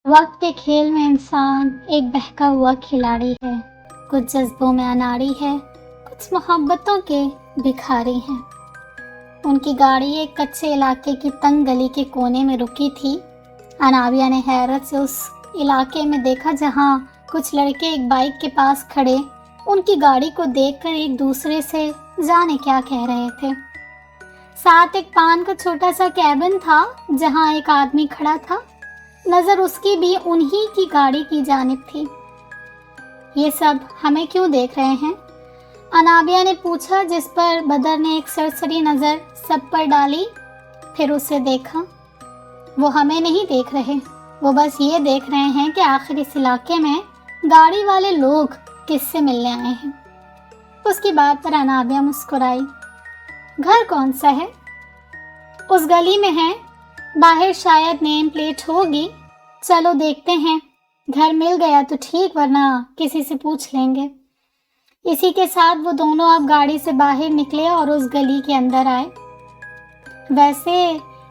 وقت کے کھیل میں انسان ایک بہکا ہوا کھلاڑی ہے، کچھ جذبوں میں اناڑی ہے، کچھ محبتوں کے بھکاری ہیں۔ ان کی گاڑی ایک کچے علاقے کی تنگ گلی کے کونے میں رکی تھی۔ انابیہ نے حیرت سے اس علاقے میں دیکھا جہاں کچھ لڑکے ایک بائک کے پاس کھڑے ان کی گاڑی کو دیکھ کر ایک دوسرے سے جانے کیا کہہ رہے تھے۔ ساتھ ایک پان کا چھوٹا سا کیبن تھا جہاں ایک آدمی کھڑا تھا، نظر اس کی بھی انہی کی گاڑی کی جانب تھی۔ یہ سب ہمیں کیوں دیکھ رہے ہیں؟ انابیہ نے پوچھا، جس پر بدر نے ایک سرسری نظر سب پر ڈالی، پھر اسے دیکھا۔ وہ ہمیں نہیں دیکھ رہے، وہ بس یہ دیکھ رہے ہیں کہ آخر اس علاقے میں گاڑی والے لوگ کس سے ملنے آئے ہیں۔ اس کی بات پر انابیہ مسکرائی۔ گھر کون سا ہے؟ اس گلی میں ہے، باہر شاید نیم پلیٹ ہوگی، چلو دیکھتے ہیں، گھر مل گیا تو ٹھیک، ورنہ کسی سے پوچھ لیں گے۔ اسی کے ساتھ وہ دونوں اب گاڑی سے باہر نکلے اور اس گلی کے اندر آئے۔ ویسے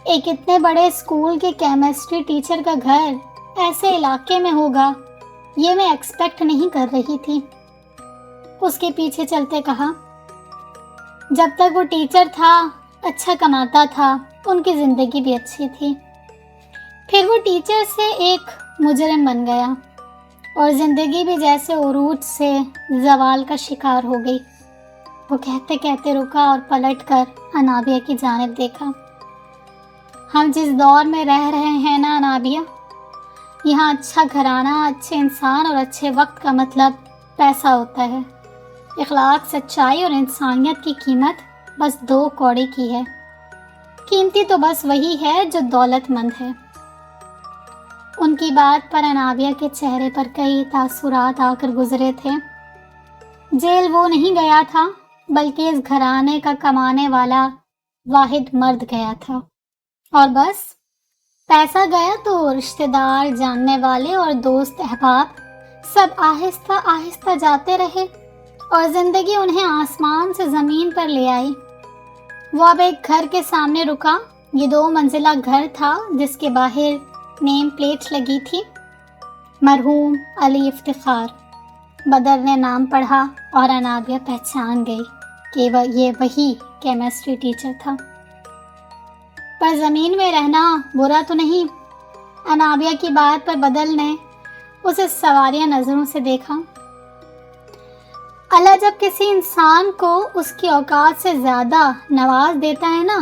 ایک اتنے بڑے اسکول کے کیمسٹری ٹیچر کا گھر ایسے علاقے میں ہوگا، یہ میں ایکسپیکٹ نہیں کر رہی تھی۔ اس کے پیچھے چلتے کہا، جب تک وہ ٹیچر تھا اچھا کماتا تھا، ان کی زندگی بھی اچھی تھی۔ پھر وہ ٹیچر سے ایک مجرم بن گیا اور زندگی بھی جیسے عروج سے زوال کا شکار ہو گئی۔ وہ کہتے کہتے رکا اور پلٹ کر انابیہ کی جانب دیکھا۔ ہم جس دور میں رہ رہے ہیں نا انابیہ، یہاں اچھا گھرانہ، اچھے انسان اور اچھے وقت کا مطلب پیسہ ہوتا ہے۔ اخلاق، سچائی اور انسانیت کی قیمت بس 2 کوڑی کی ہے۔ قیمتی تو بس وہی ہے جو دولت مند ہے۔ ان کی بات پر انابیہ کے چہرے پر کئی تاثرات آ کر گزرے تھے۔ جیل وہ نہیں گیا تھا، بلکہ اس گھرانے کا کمانے والا واحد مرد گیا تھا، اور بس پیسہ گیا تو رشتہ دار، جاننے والے اور دوست احباب سب آہستہ آہستہ جاتے رہے اور زندگی انہیں آسمان سے زمین پر لے آئی۔ وہ اب ایک گھر کے سامنے رکا۔ یہ 2 منزلہ گھر تھا جس کے باہر نیم پلیٹ لگی تھی، مرحوم علی افتخار۔ بدر نے نام پڑھا اور انابیہ پہچان گئی کہ یہ وہی کیمسٹری ٹیچر تھا۔ پر زمین میں رہنا برا تو نہیں؟ انابیہ کی بات پر بدر نے اسے سواریہ نظروں سے دیکھا۔ اللہ جب کسی انسان کو اس کی اوقات سے زیادہ نواز دیتا ہے نا،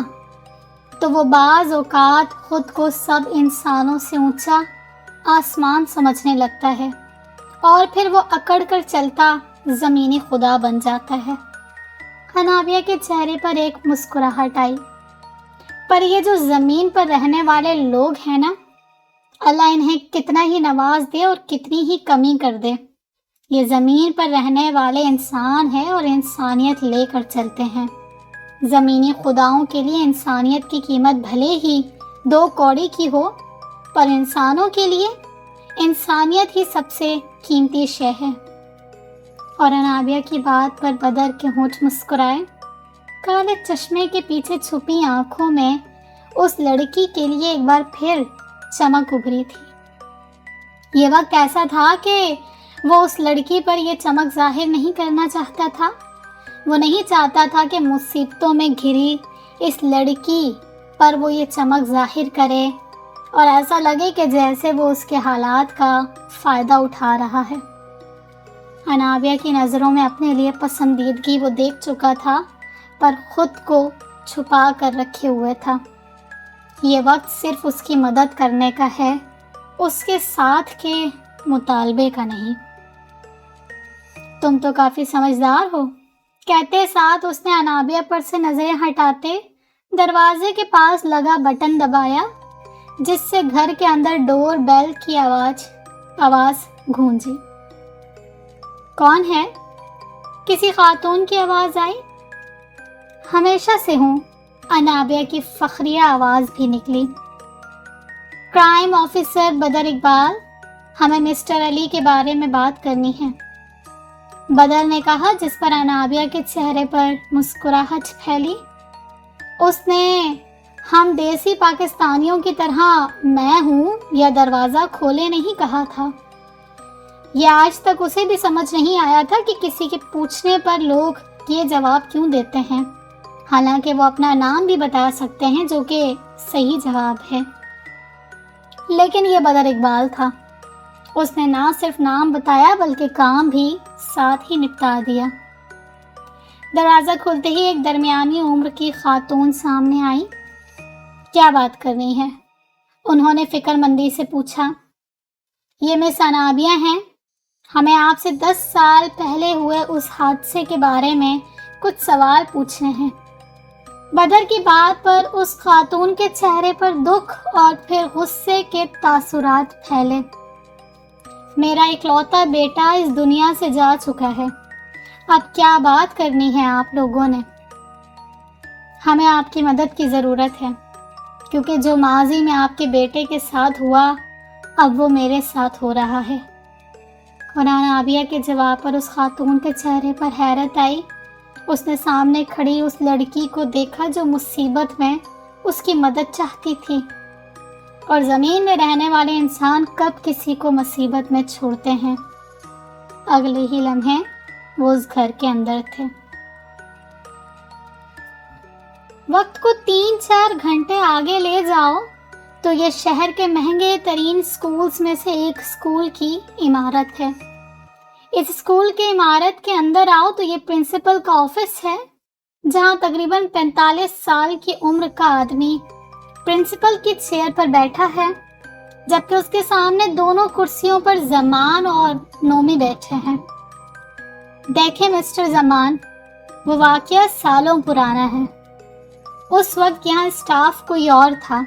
تو وہ بعض اوقات خود کو سب انسانوں سے اونچا آسمان سمجھنے لگتا ہے اور پھر وہ اکڑ کر چلتا زمینی خدا بن جاتا ہے۔ انابیہ کے چہرے پر ایک مسکراہٹ آئی۔ پر یہ جو زمین پر رہنے والے لوگ ہیں نا، اللہ انہیں کتنا ہی نواز دے اور کتنی ہی کمی کر دے، یہ زمین پر رہنے والے انسان ہیں اور انسانیت لے کر چلتے ہیں۔ زمینی خداؤں کے لیے انسانیت کی قیمت بھلے ہی 2 کوڑی کی ہو، پر انسانوں کے لیے انسانیت ہی سب سے قیمتی شے ہے۔ اور انابیہ کی بات پر بدر کے ہونٹ مسکرائے۔ کالے چشمے کے پیچھے چھپی آنکھوں میں اس لڑکی کے لیے ایک بار پھر چمک ابھری تھی۔ یہ وقت ایسا تھا کہ وہ اس لڑکی پر یہ چمک ظاہر نہیں کرنا چاہتا تھا۔ وہ نہیں چاہتا تھا کہ مصیبتوں میں گھری اس لڑکی پر وہ یہ چمک ظاہر کرے اور ایسا لگے کہ جیسے وہ اس کے حالات کا فائدہ اٹھا رہا ہے۔ انابیہ کی نظروں میں اپنے لیے پسندیدگی وہ دیکھ چکا تھا، پر خود کو چھپا کر رکھے ہوئے تھا۔ یہ وقت صرف اس کی مدد کرنے کا ہے، اس کے ساتھ کے مطالبے کا نہیں۔ تم تو کافی سمجھدار ہو، کہتے ساتھ اس نے انابیہ پر سے نظریں ہٹاتے دروازے کے پاس لگا بٹن دبایا، جس سے گھر کے اندر ڈور بیل کی آواز گونجی۔ کون ہے؟ کسی خاتون کی آواز آئی۔ ہمیشہ سے ہوں، انابیہ کی فخریہ آواز بھی نکلی۔ کرائم آفیسر بدر اقبال، ہمیں مسٹر علی کے بارے میں بات کرنی ہے، بدر نے کہا، جس پر انابیہ کے چہرے پر مسکراہٹ پھیلی۔ اس نے ہم دیسی پاکستانیوں کی طرح میں ہوں یا دروازہ کھولے نہیں کہا تھا۔ یہ آج تک اسے بھی سمجھ نہیں آیا تھا کہ کسی کے پوچھنے پر لوگ یہ جواب کیوں دیتے ہیں، حالانکہ وہ اپنا نام بھی بتا سکتے ہیں جو کہ صحیح جواب ہے۔ لیکن یہ بدر اقبال تھا، اس نے نہ صرف نام بتایا بلکہ کام بھی ساتھ ہی نپٹا دیا۔ دروازہ کھلتے ہی ایک درمیانی عمر کی خاتون سامنے آئی۔ کیا بات کرنی ہے؟ انہوں نے فکر مندی سے پوچھا۔ یہ مس انابیہ ہیں، ہمیں آپ سے 10 سال پہلے ہوئے اس حادثے کے بارے میں کچھ سوال پوچھنے ہیں۔ بدر کی بات پر اس خاتون کے چہرے پر دکھ اور پھر غصے کے تاثرات پھیلے۔ میرا اکلوتا بیٹا اس دنیا سے جا چکا ہے، اب کیا بات کرنی ہے آپ لوگوں نے؟ ہمیں آپ کی مدد کی ضرورت ہے، کیونکہ جو ماضی میں آپ کے بیٹے کے ساتھ ہوا اب وہ میرے ساتھ ہو رہا ہے۔ قرآن عابیہ کے جواب پر اس خاتون کے چہرے پر حیرت آئی۔ اس نے سامنے کھڑی اس لڑکی کو دیکھا جو مصیبت میں اس کی مدد چاہتی تھی، اور زمین میں رہنے والے انسان کب کسی کو مصیبت میں چھوڑتے ہیں۔ اگلے ہی لمحے وہ اس گھر کے اندر تھے۔ وقت کو 3-4 گھنٹے آگے لے جاؤ تو یہ شہر کے مہنگے ترین سکولز میں سے ایک سکول کی عمارت ہے۔ اس سکول کی عمارت کے اندر آؤ تو یہ پرنسپل کا آفس ہے، جہاں تقریباً 45 سال کی عمر کا آدمی پرنسپل کی چیئر پر بیٹھا ہے، جبکہ اس کے سامنے دونوں کرسیوں پر زمان اور نومی بیٹھے ہیں۔ دیکھیں مسٹر زمان، وہ واقعہ سالوں پرانا ہے۔ اس وقت یہاں اسٹاف کوئی اور تھا۔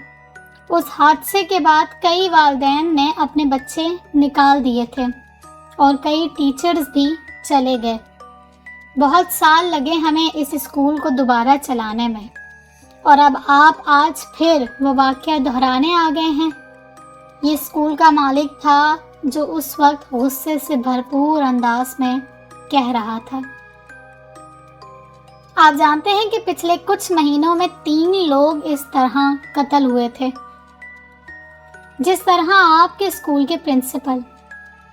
اس حادثے کے بعد کئی والدین نے اپنے بچے نکال دیے تھے اور کئی ٹیچرز بھی چلے گئے۔ بہت سال لگے ہمیں اس اسکول کو دوبارہ چلانے میں، اور اب آپ آج پھر وہ واقعہ دہرانے آ گئے ہیں۔ یہ اسکول کا مالک تھا جو اس وقت غصے سے بھرپور انداز میں کہہ رہا تھا۔ آپ جانتے ہیں کہ پچھلے کچھ مہینوں میں 3 لوگ اس طرح قتل ہوئے تھے، جس طرح آپ کے اسکول کے پرنسپل۔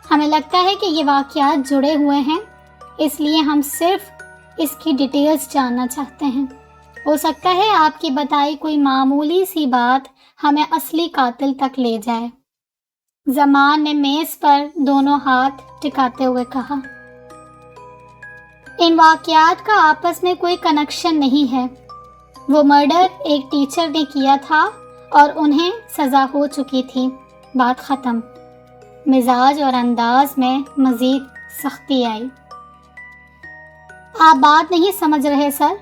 ہمیں لگتا ہے کہ یہ واقعات جڑے ہوئے ہیں، اس لیے ہم صرف اس کی ڈیٹیلز جاننا چاہتے ہیں۔ ہو سکتا ہے آپ کی بتائی کوئی معمولی سی بات ہمیں اصلی قاتل تک لے جائے۔ زمان نے میز پر دونوں ہاتھ ٹکاتے ہوئے کہا۔ ان واقعات کا آپس میں کوئی کنیکشن نہیں ہے۔ وہ مرڈر ایک ٹیچر نے کیا تھا اور انہیں سزا ہو چکی تھی، بات ختم۔ مزاج اور انداز میں مزید سختی آئی۔ آپ بات نہیں سمجھ رہے سر،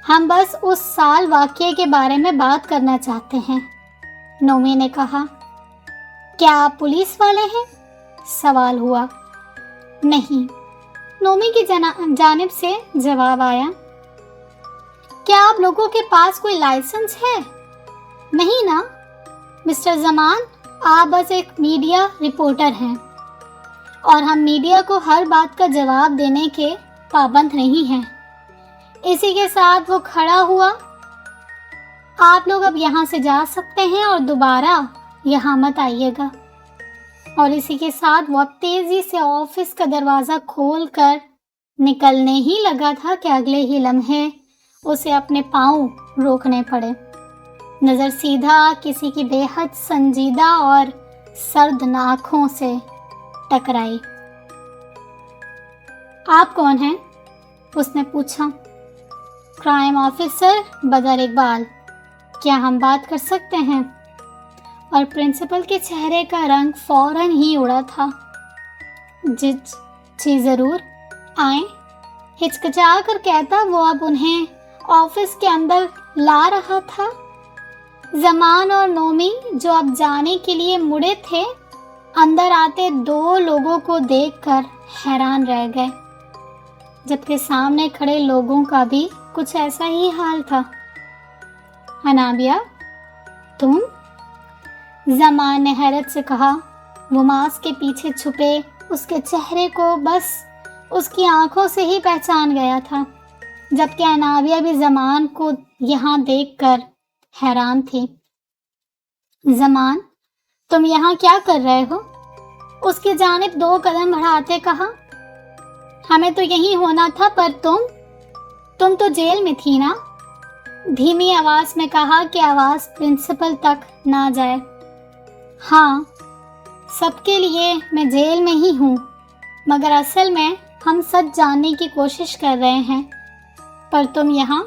ہم بس اس سال واقعے کے بارے میں بات کرنا چاہتے ہیں، نومی نے کہا۔ کیا آپ پولیس والے ہیں؟ سوال ہوا۔ نہیں، نومی کی جانب سے جواب آیا۔ کیا آپ لوگوں کے پاس کوئی لائسنس ہے؟ نہیں نا مسٹر زمان، آپ بس ایک میڈیا رپورٹر ہیں، اور ہم میڈیا کو ہر بات کا جواب دینے کے پابند نہیں ہیں۔ اسی کے ساتھ وہ کھڑا ہوا۔ آپ لوگ اب یہاں سے جا سکتے ہیں اور دوبارہ یہاں مت آئیے گا۔ اور اسی کے ساتھ وہ اب تیزی سے آفس کا دروازہ کھول کر نکلنے ہی لگا تھا کہ اگلے ہی لمحے اسے اپنے پاؤں روکنے پڑے۔ نظر سیدھا کسی کی بے حد سنجیدہ اور سرد آنکھوں سے ٹکرائی۔ آپ کون ہیں؟ اس نے پوچھا۔ کرائم آفیسر بدر اقبال، کیا ہم بات کر سکتے ہیں؟ اور پرنسپل کے چہرے کا رنگ فوراً ہی اڑا تھا۔ جی ضرور، آئیں، ہچکچا کر کہتا وہ اب انہیں آفس کے اندر لا رہا تھا۔ زمان اور نومی جو اب جانے کے لیے مڑے تھے، اندر آتے 2 لوگوں کو دیکھ کر حیران رہ گئے، جبکہ سامنے کھڑے لوگوں کا بھی کچھ ایسا ہی حال تھا۔ انابیہ، تم؟ زمان نے حیرت سے کہا۔ وہ ماسک کے پیچھے چھپے اس کے چہرے کو بس اس کی آنکھوں سے ہی پہچان گیا تھا، جبکہ انابیہ بھی زمان کو یہاں دیکھ کر حیران تھی۔ زمان، تم یہاں کیا کر رہے ہو؟ اس کی جانب 2 قدم بڑھاتے کہا۔ ہمیں تو یہی ہونا تھا، پر تم تو جیل میں تھی نا؟ دھیمی آواز میں کہا کہ آواز پرنسپل تک نہ جائے۔ ہاں، سب کے لیے میں جیل میں ہی ہوں، مگر اصل میں ہم سچ جاننے کی کوشش کر رہے ہیں۔ پر تم یہاں؟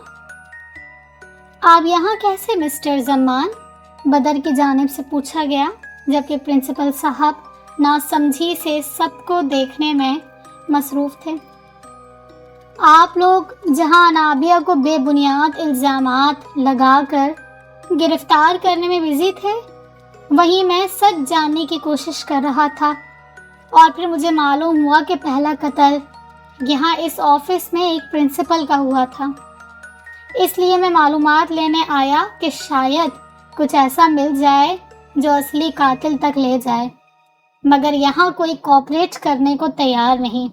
آپ یہاں کیسے مسٹر زمان؟ بدر کی جانب سے پوچھا گیا، جبکہ پرنسپل صاحب ناسمجھی سے سب کو دیکھنے میں مصروف تھے۔ آپ لوگ جہاں انابیہ کو بے بنیاد الزامات لگا کر گرفتار کرنے میں بزی تھے، وہیں میں سچ جاننے کی کوشش کر رہا تھا، اور پھر مجھے معلوم ہوا کہ پہلا قتل یہاں اس آفس میں ایک پرنسپل کا ہوا تھا۔ اس لیے میں معلومات لینے آیا کہ شاید کچھ ایسا مل جائے جو اصلی قاتل تک لے جائے، مگر یہاں کوئی کوآپریٹ کرنے کو تیار نہیں۔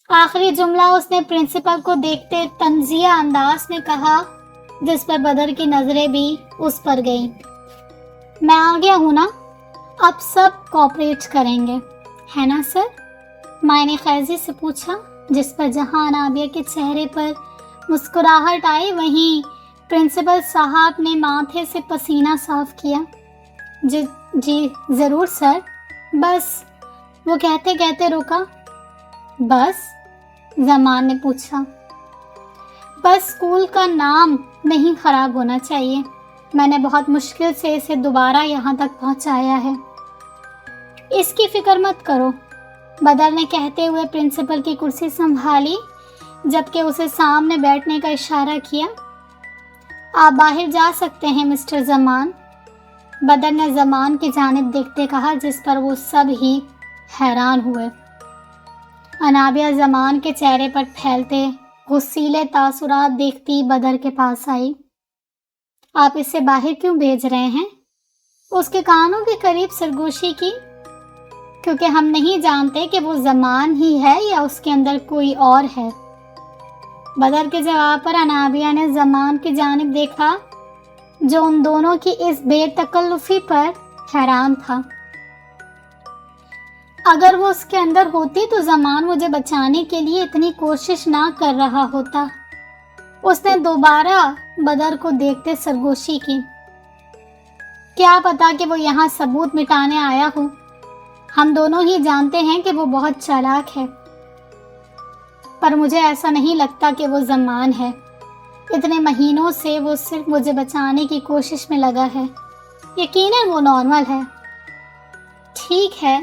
آخری جملہ اس نے پرنسپل کو دیکھتے طنزیہ انداز میں کہا، جس پر بدر کی نظریں بھی اس پر گئیں۔ میں آ گیا ہوں نا، اب سب کوآپریٹ کریں گے، ہے نا سر؟ مائع نے خیزی سے پوچھا، جس پر جہاں انابیہ کے چہرے پر مسکراہٹ آئی، وہیں پرنسپل صاحب نے ماتھے سے پسینہ صاف کیا۔ جی ضرور سر، بس، وہ کہتے کہتے رکا۔ بس؟ زمان نے پوچھا۔ بس اسکول کا نام نہیں خراب ہونا چاہیے، میں نے بہت مشکل سے اسے دوبارہ یہاں تک پہنچایا ہے۔ اس کی فکر مت کرو، بدر نے کہتے ہوئے پرنسپل کی کرسی سنبھالی، جبکہ اسے سامنے بیٹھنے کا اشارہ کیا۔ آپ باہر جا سکتے ہیں مسٹر زمان، بدر نے زمان کی جانب دیکھتے کہا، جس پر وہ سب ہی حیران ہوئے۔ انابیہ زمان کے چہرے پر پھیلتے غصیلے تاثرات دیکھتی بدر کے پاس آئی۔ آپ اسے باہر کیوں بھیج رہے ہیں؟ اس کے کانوں کے قریب سرگوشی کی۔ کیونکہ ہم نہیں جانتے کہ وہ زمان ہی ہے یا اس کے اندر کوئی اور ہے۔ بدر کے جواب پر انابیہ نے زمان کی جانب دیکھا، جو ان دونوں کی اس بے تکلفی پر حیران تھا۔ اگر وہ اس کے اندر ہوتی تو زمان مجھے بچانے کے لیے اتنی کوشش نہ کر رہا ہوتا۔ اس نے دوبارہ بدر کو دیکھتے سرگوشی کی۔ کیا پتا کہ وہ یہاں ثبوت مٹانے آیا ہو۔ ہم دونوں ہی جانتے ہیں کہ وہ بہت چالاک ہے، پر مجھے ایسا نہیں لگتا کہ وہ زمان ہے۔ اتنے مہینوں سے وہ صرف مجھے بچانے کی کوشش میں لگا ہے۔ یقیناً وہ نارمل ہے۔ ٹھیک ہے،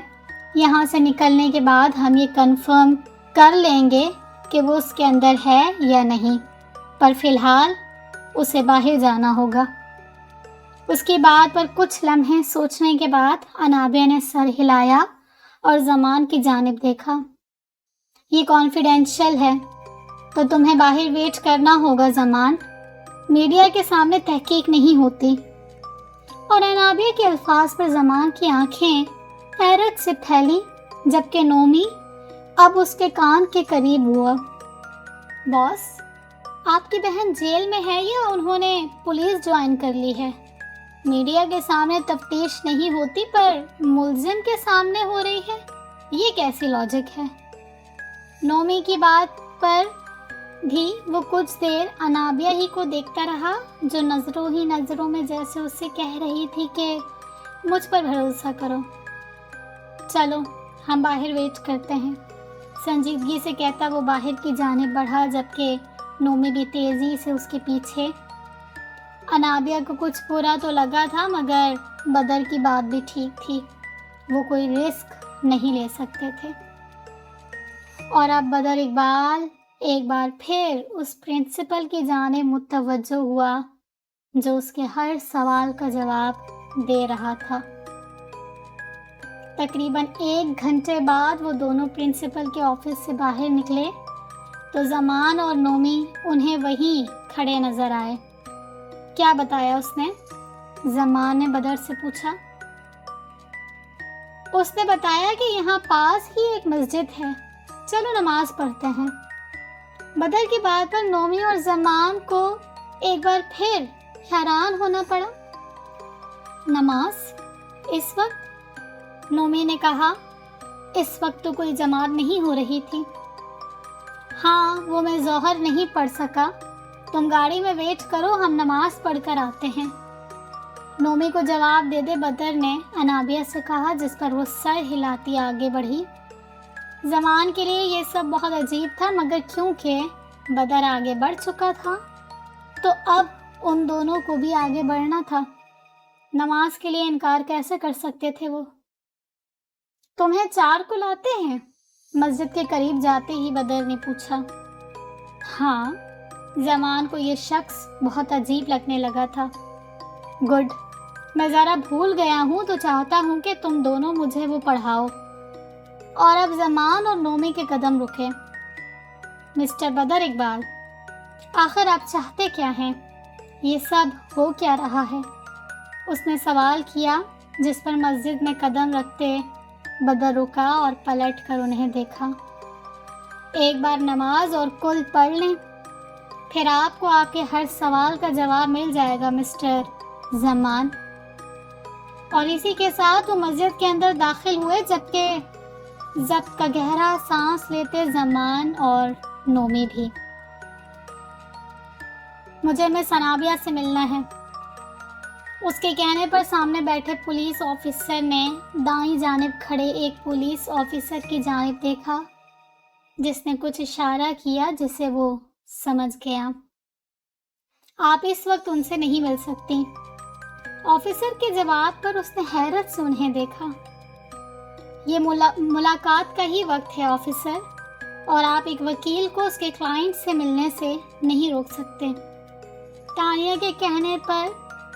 یہاں سے نکلنے کے بعد ہم یہ کنفرم کر لیں گے کہ وہ اس کے اندر ہے یا نہیں، پر فی الحال اسے باہر جانا ہوگا۔ اس کی بات پر کچھ لمحے سوچنے کے بعد انابیہ نے سر ہلایا اور زمان کی جانب دیکھا۔ یہ کانفیڈینشیل ہے، تو تمہیں باہر ویٹ کرنا ہوگا زمان، میڈیا کے سامنے تحقیق نہیں ہوتی۔ اور انابیہ کے الفاظ پر زمان کی آنکھیں حیرت سے پھیلی، جبکہ نومی اب اس کے کان کے قریب ہوا۔ باس، آپ کی بہن جیل میں ہے یا انہوں نے پولیس جوائن کر لی ہے؟ میڈیا کے سامنے تفتیش نہیں ہوتی پر ملزم کے سامنے ہو رہی ہے، یہ کیسی لاجک ہے؟ نومی کی بات پر بھی وہ کچھ دیر انابیہ ہی کو دیکھتا رہا، جو نظروں ہی نظروں میں جیسے اس سے کہہ رہی تھی کہ مجھ پر بھروسہ کرو، چلو ہم باہر ویٹ کرتے ہیں۔ سنجیدگی سے کہتا وہ باہر کی جانب بڑھا، جبکہ نومی بھی تیزی سے اس کے پیچھے۔ انابیہ کو کچھ برا تو لگا تھا، مگر بدر کی بات بھی ٹھیک تھی، وہ کوئی رسک نہیں لے سکتے تھے۔ اور اب بدر اقبال ایک بار پھر اس پرنسپل کی جانب متوجہ ہوا جو اس کے ہر سوال کا جواب دے رہا تھا۔ تقریباً 1 گھنٹے بعد وہ دونوں پرنسپل کے آفس سے باہر نکلے تو زمان اور نومی انہیں وہیں کھڑے نظر آئے۔ کیا بتایا اس نے؟ زمان نے بدر سے پوچھا۔ اس نے بتایا کہ یہاں پاس ہی ایک مسجد ہے، چلو نماز پڑھتے ہیں۔ بدر کی بات پر نومی اور زمان کو ایک بار پھر حیران ہونا پڑا۔ نماز اس وقت؟ نومی نے کہا۔ اس وقت تو کوئی جماعت نہیں ہو رہی تھی۔ ہاں، وہ میں ظہر نہیں پڑھ سکا۔ تم گاڑی میں ویٹ کرو، ہم نماز پڑھ کر آتے ہیں۔ نومی کو جواب دے دے بدر نے انابیہ سے کہا، جس پر وہ سر ہلاتی آگے بڑھی۔ زمان کے لیے یہ سب بہت عجیب تھا، مگر کیونکہ بدر آگے بڑھ چکا تھا تو اب ان دونوں کو بھی آگے بڑھنا تھا۔ نماز کے لیے انکار کیسے کر سکتے تھے وہ؟ تمہیں 4 کل آتے ہیں؟ مسجد کے قریب جاتے ہی بدر نے پوچھا۔ ہاں، زمان کو یہ شخص بہت عجیب لگنے لگا تھا۔ گڈ، میں ذرا بھول گیا ہوں تو چاہتا ہوں کہ تم دونوں مجھے وہ پڑھاؤ۔ اور اب زمان اور نومی کے قدم رکے۔ مسٹر بدر اقبال، آخر آپ چاہتے کیا ہیں؟ یہ سب ہو کیا رہا ہے؟ اس نے سوال کیا، جس پر مسجد میں قدم رکھتے بدر رکا اور پلٹ کر انہیں دیکھا۔ ایک بار نماز اور کل پڑھ لیں، پھر آپ کو آپ کے ہر سوال کا جواب مل جائے گا مسٹر زمان۔ اور اسی کے ساتھ وہ مسجد کے اندر داخل ہوئے، جبکہ ضبط کا گہرا سانس لیتے زمان اور نومی بھی۔ مجھے مس انابیہ سے ملنا ہے، اس کے کہنے پر سامنے بیٹھے پولیس آفیسر نے دائیں جانب کھڑے ایک پولیس آفیسر کی جانب دیکھا، جس نے کچھ اشارہ کیا جسے وہ سمجھ گیا۔ آپ اس وقت ان سے نہیں مل سکتی۔ آفیسر کے جواب پر اس نے حیرت سے انہیں دیکھا۔ یہ ملاقات کا ہی وقت ہے آفیسر، اور آپ ایک وکیل کو اس کے کلائنٹ سے ملنے سے نہیں روک سکتے۔ تانیہ کے کہنے پر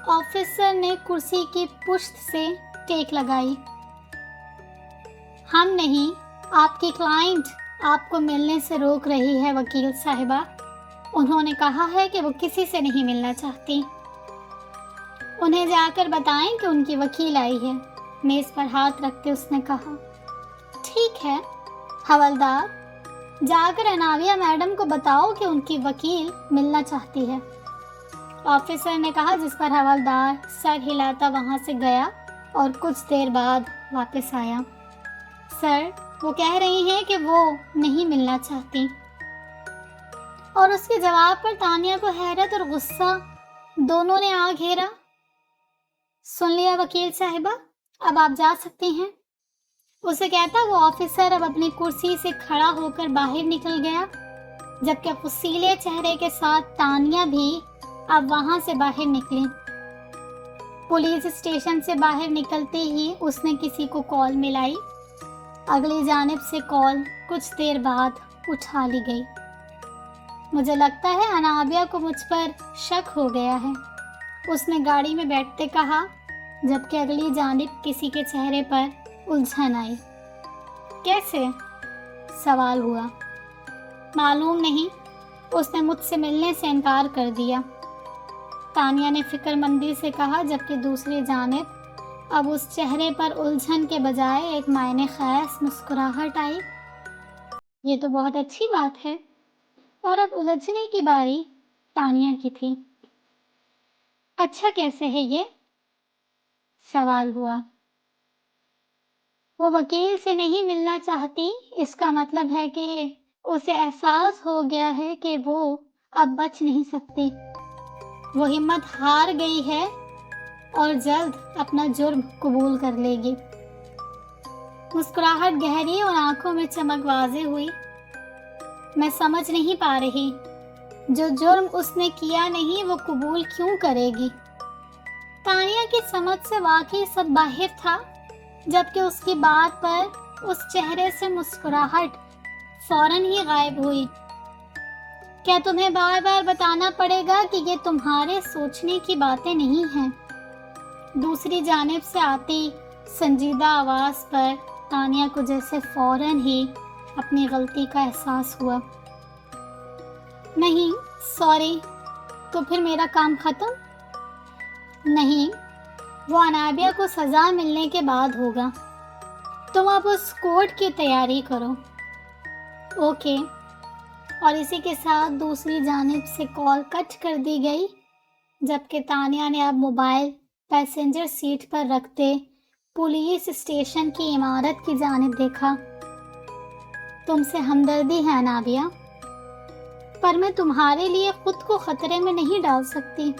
آفیسر نے کرسی کی پشت سے ٹیک لگائی۔ ہم نہیں، آپ کی کلائنٹ آپ کو ملنے سے روک رہی ہے وکیل صاحبہ۔ انہوں نے کہا ہے کہ وہ کسی سے نہیں ملنا چاہتی۔ انہیں جا کر بتائیں کہ ان کی وکیل آئی ہے، میز پر ہاتھ رکھتے اس نے کہا۔ ٹھیک ہے حوالدار، جا کر انابیہ میڈم کو بتاؤ کہ ان کی وکیل ملنا چاہتی ہے، آفیسر نے کہا، جس پر حوالدار سر ہلاتا وہاں سے گیا اور کچھ دیر بعد واپس آیا۔ سر، وہ کہہ رہی ہیں کہ وہ نہیں ملنا چاہتی۔ اور اس کے جواب پر تانیہ کو حیرت اور غصہ دونوں نے آ گھیرا۔ سن لیا وکیل صاحبہ، اب آپ جا سکتی ہیں، اسے کہتا وہ آفیسر اب اپنی کرسی سے کھڑا ہو کر باہر نکل گیا، جبکہ پسیلے چہرے کے ساتھ تانیہ بھی اب وہاں سے باہر نکلی۔ پولیس اسٹیشن سے باہر نکلتے ہی اس نے کسی کو کال ملائی۔ اگلی جانب سے کال کچھ دیر بعد اٹھا لی گئی۔ مجھے لگتا ہے انابیہ کو مجھ پر شک ہو گیا ہے، اس نے گاڑی میں بیٹھتے کہا، جبکہ اگلی جانب کسی کے چہرے پر الجھن آئی۔ کیسے؟ سوال ہوا۔ معلوم نہیں، اس نے مجھ سے ملنے سے انکار کر دیا، تانیہ نے فکر مندی سے کہا، جبکہ دوسری جانب اب اس چہرے پر الجھن کے بجائے ایک معنی خیز مسکراہٹ آئی۔ یہ تو بہت اچھی بات ہے، اور اب الجھنے کی باری تانیہ کی تھی۔ اچھا کیسے ہے یہ؟ سوال ہوا۔ وہ وکیل سے نہیں ملنا چاہتی، اس کا مطلب ہے کہ اسے احساس ہو گیا ہے کہ وہ اب بچ نہیں سکتی، وہ ہمت ہار گئی ہے اور جلد اپنا جرم قبول کر لے گی۔ مسکراہٹ گہری اور آنکھوں میں چمک واضح ہوئی۔ میں سمجھ نہیں پا رہی، جو جرم اس نے کیا نہیں وہ قبول کیوں کرے گی؟ تانیہ کی سمجھ سے واقعی سب باہر تھا، جبکہ اس کی بات پر اس چہرے سے مسکراہٹ فوراً ہی غائب ہوئی۔ کیا تمہیں بار بار بتانا پڑے گا کہ یہ تمہارے سوچنے کی باتیں نہیں ہیں؟ دوسری جانب سے آتی سنجیدہ آواز پر تانیہ کو جیسے فوراً ہی اپنی غلطی کا احساس ہوا۔ نہیں، سوری، تو پھر میرا کام ختم؟ نہیں، وہ انابیہ کو سزا ملنے کے بعد ہوگا، تم اب اس کورٹ کی تیاری کرو۔ اوکے۔ اور اسی کے ساتھ دوسری جانب سے کال کٹ کر دی گئی جبکہ تانیہ نے اب موبائل پیسنجر سیٹ پر رکھتے پولیس اسٹیشن کی عمارت کی جانب دیکھا۔ تم سے ہمدردی ہے انابیہ، پر میں تمہارے لیے خود کو خطرے میں نہیں ڈال سکتی،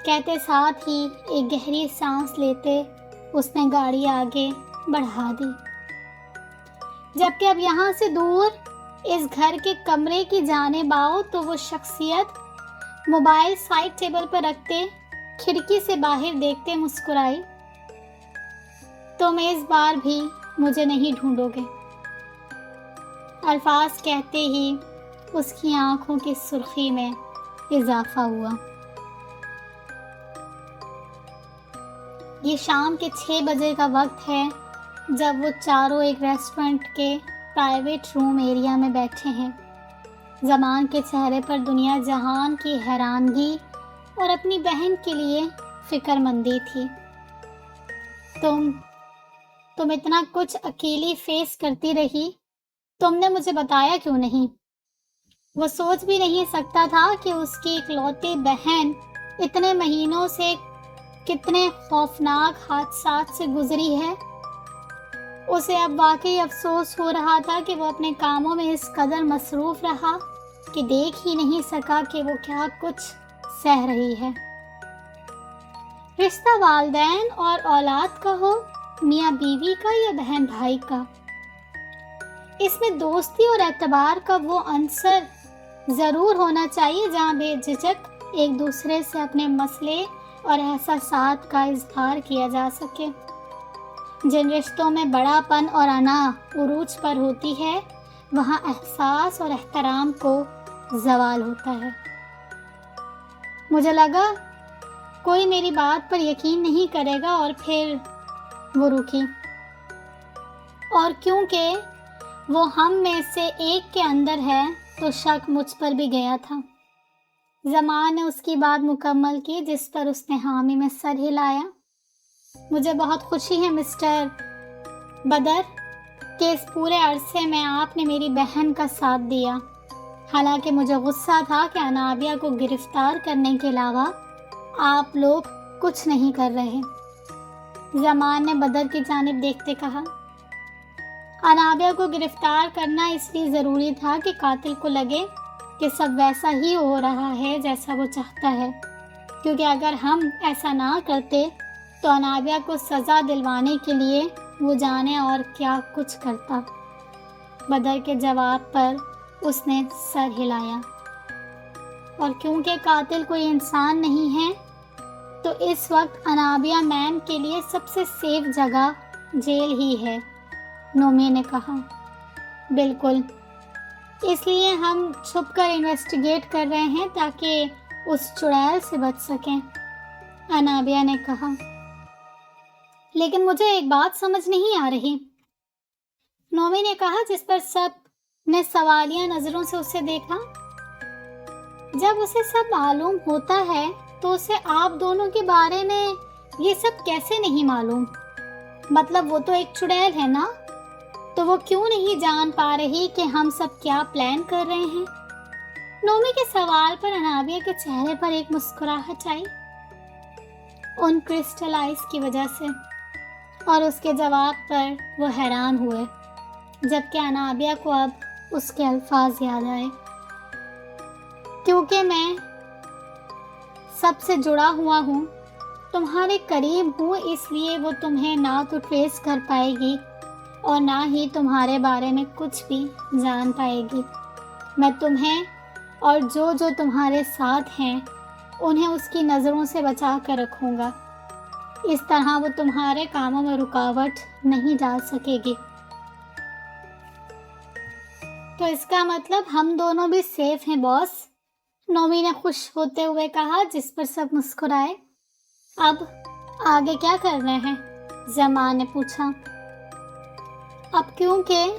کہتے ساتھ ہی ایک گہری سانس لیتے اس نے گاڑی آگے بڑھا دی۔ جبکہ اب یہاں سے دور اس گھر کے کمرے کی جانب آؤ تو وہ شخصیت موبائل سائڈ ٹیبل پر رکھتے کھڑکی سے باہر دیکھتے مسکرائی۔ تم اس بار بھی مجھے نہیں ڈھونڈو گے، الفاظ کہتے ہی اس کی آنکھوں کی سرخی میں اضافہ ہوا۔ یہ شام کے 6 بجے کا وقت ہے جب وہ چاروں ایک ریسٹورنٹ کے پرائیویٹ روم ایریا میں بیٹھے ہیں۔ زمان کے چہرے پر دنیا جہان کی حیرانگی اور اپنی بہن کے لیے فکر مندی تھی۔ تم اتنا کچھ اکیلی فیس کرتی رہی، تم نے مجھے بتایا کیوں نہیں؟ وہ سوچ بھی نہیں سکتا تھا کہ اس کی اکلوتی بہن اتنے مہینوں سے کتنے خوفناک حادثات سے گزری ہے۔ اسے اب واقعی افسوس ہو رہا تھا کہ وہ اپنے کاموں میں اس قدر مصروف رہا کہ دیکھ ہی نہیں سکا کہ وہ کیا کچھ سہ رہی ہے۔ رشتہ والدین اور اولاد کا ہو، میاں بیوی کا یا بہن بھائی کا، اس میں دوستی اور اعتبار کا وہ عنصر ضرور ہونا چاہیے جہاں بے جھجک ایک دوسرے سے اپنے مسئلے اور احساسات کا اظہار کیا جا سکے۔ جن رشتوں میں بڑا پن اور انا عروج پر ہوتی ہے، وہاں احساس اور احترام کو زوال ہوتا ہے۔ مجھے لگا کوئی میری بات پر یقین نہیں کرے گا، اور پھر وہ رکی، اور کیونکہ وہ ہم میں سے ایک کے اندر ہے تو شک مجھ پر بھی گیا تھا۔ زمان نے اس کی بات مکمل کی، جس پر اس نے حامی میں سر ہلایا۔ مجھے بہت خوشی ہے مسٹر بدر کہ اس پورے عرصے میں آپ نے میری بہن کا ساتھ دیا، حالانکہ مجھے غصہ تھا کہ انابیہ کو گرفتار کرنے کے علاوہ آپ لوگ کچھ نہیں کر رہے۔ زمان نے بدر کی جانب دیکھتے کہا، انابیہ کو گرفتار کرنا اس لیے ضروری تھا کہ قاتل کو لگے کہ سب ویسا ہی ہو رہا ہے جیسا وہ چاہتا ہے، کیونکہ اگر ہم ایسا نہ کرتے تو انابیہ کو سزا دلوانے کے لیے وہ جانے اور کیا کچھ کرتا۔ بدر کے جواب پر اس نے سر ہلایا، اور کیونکہ قاتل کوئی انسان نہیں ہے تو اس وقت انابیہ میم کے لیے سب سے سیف جگہ جیل ہی ہے، نومی نے کہا۔ بالکل، اس لیے ہم چھپ کر انویسٹیگیٹ کر رہے ہیں تاکہ اس چڑیل سے بچ سکیں، انابیہ نے کہا۔ لیکن مجھے ایک بات سمجھ نہیں آ رہی، نومی نے کہا، جس پر سب نے سوالیہ نظروں سے اسے دیکھا۔ جب اسے سب معلوم ہوتا ہے تو اسے آپ دونوں کے بارے میں یہ سب کیسے نہیں معلوم؟ مطلب وہ تو ایک چڑیل ہے نا، تو وہ کیوں نہیں جان پا رہی کہ ہم سب کیا پلان کر رہے ہیں؟ نومی کے سوال پر انابیہ کے چہرے پر ایک مسکراہٹ آئی، ان کرسٹل آئز کی وجہ سے، اور اس کے جواب پر وہ حیران ہوئے، جبکہ انابیہ کو اب اس کے الفاظ یاد آئے۔ کیونکہ میں سب سے جڑا ہوا ہوں، تمہارے قریب ہوں، اس لیے وہ تمہیں نہ تو ٹریس کر پائے گی اور نہ ہی تمہارے بارے میں کچھ بھی جان پائے گی۔ میں تمہیں اور جو تمہارے ساتھ ہیں انہیں اس کی نظروں سے بچا کر رکھوں گا، اس طرح وہ تمہارے کاموں میں رکاوٹ نہیں ڈال سکے گی۔ تو اس کا مطلب ہم دونوں بھی سیف ہیں باس، نومی نے خوش ہوتے ہوئے کہا، جس پر سب مسکرائے۔ اب آگے کیا کر رہے ہیں؟ زمان نے پوچھا۔ اب کیونکہ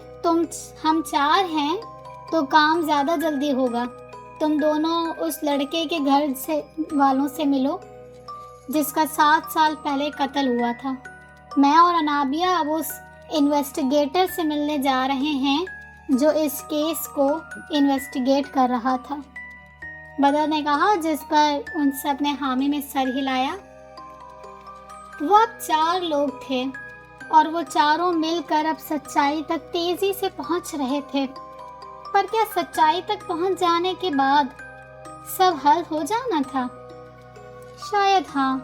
ہم 4 ہیں تو کام زیادہ جلدی ہوگا۔ تم دونوں اس لڑکے کے گھر والوں سے ملو جس کا 7 سال پہلے قتل ہوا تھا۔ میں اور انابیہ اب اس انویسٹیگیٹر سے ملنے جا رہے ہیں جو اس کیس کو انویسٹیگیٹ کر رہا تھا۔ بدر نے کہا، جس پر ان سب نے حامی میں سر ہلایا۔ وہ اب 4 لوگ تھے اور وہ چاروں مل کر اب سچائی تک تیزی سے پہنچ رہے تھے۔ پر کیا سچائی تک پہنچ جانے کے بعد سب حل ہو جانا تھا؟ شاید ہاں،